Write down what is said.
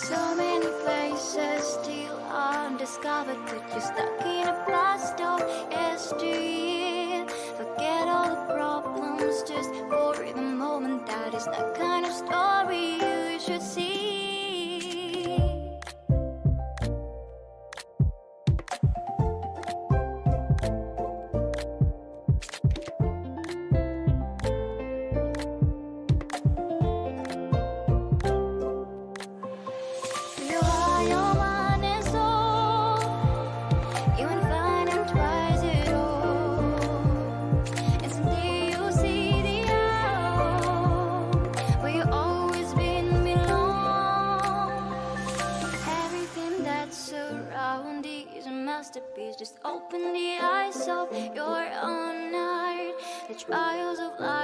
So many places still undiscovered, but you're stuck in a blast of yesteryear. Forget all the problems just for the moment. That is the kind of story you should see. Just open the eyes of your own heart. The trials of life